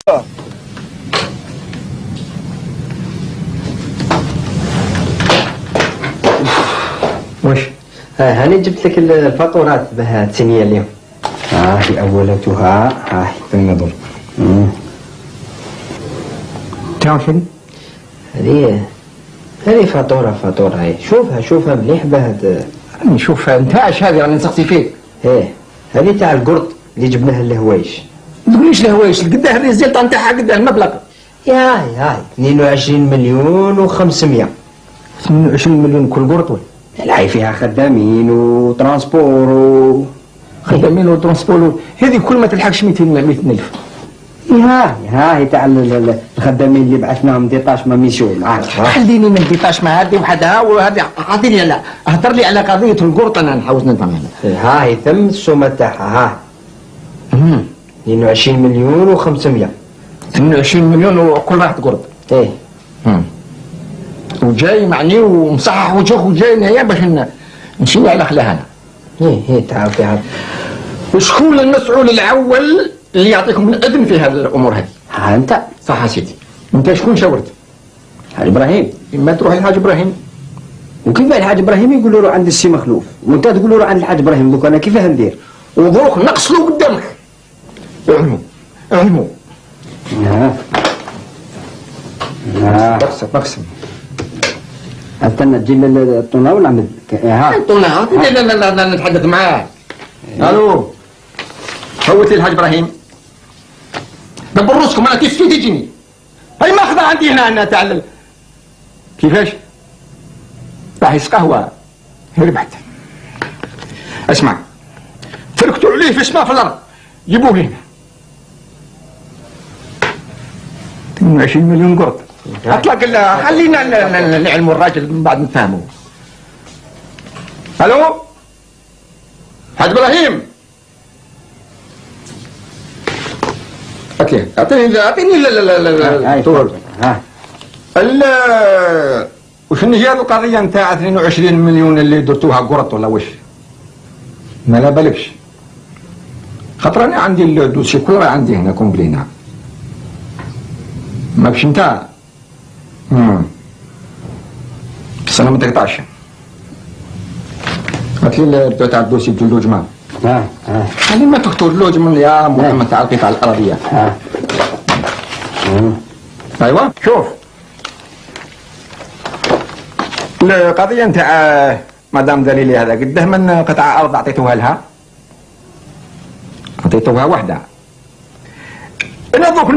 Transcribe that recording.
واش هاني جبت لك الفاتورات باه تسنيا اليوم. هي اولتها هاي تنظر. تعرف شنو هذه فاتورة هاي. شوفها مليح باه نشوفها. انت اش هذه راني نسقسي فيك؟ هذه تاع القرط اللي جبناها للهوايش. ما تقوليش الهوايش قداه الريزلت نتاعها قداه المبلغ؟ هاي 22 مليون و500. 28 مليون كل قرط ولا؟ لا فيها خدامين وترانسبور خدامين وترانسبور. هذه كل ما تلحقش 200 ألف. هاي تاع الخدامين اللي بعثناهم ديطاش ما ميسيون. خليني من ديطاش ما هذه وحدها وهذه. عطيني لا اهدر لي على قضيه القرط. انا نحاول نفهم هنا. هاي ثم السومه تاعها 22 مليون و500. 22 مليون وكل واحد قرط. وجاي معني ومصحح وجهه وجاي هنا باش نمشيو على خلاها. تعرف وشكون المسؤول الاول اللي يعطيكم الاذن في هذه الامور هذه؟ انت. صح يا سيدي. انت شكون شاورت؟ الحاج ابراهيم. اما تروح للحاج ابراهيم. وكيف الحاج ابراهيم يقول له عند السي مخلوف وانت تقول له عند الحاج ابراهيم؟ دوك انا كيفاه ندير؟ ودروك نقصلوا قدامك. اعلموا. بقسم. انت تجيب الطونه ولا عمد؟ الطونه. لا نتحدث معاه. الو. فوت لي الحاج ابراهيم. دبر روسكم. انا كيف تجيني؟ هاي ماخذه عندي هنا تاع كيفاش؟ راح قهوه. ربحت. اسمع، تركتوا عليه في السماء في الارض. جيبوه هنا. 22 مليون قرط. اطلق. خلينا نعلموا الراجل من بعد نفهمه. الو حاج ابراهيم. اعطيني وشنو هي القضيه نتاع 22 مليون اللي درتوها قرط ولا وش؟ ما لا بالكش. خاطر انا عندي الدوسي كله عندي هنا كومبلينا. ما بش انت. بس انا ما تقطعش. هات لي تاع الدوسي بتاع اللوجمان. خلي ما تكتب اللوجمان يا محمد تاع القطع الارضيه. ايوه شوف القضيه نتاع مدام دليلي هذا قداه من قطعه ارض اعطيتوها لها. اعطيتوها وحده. انا دوك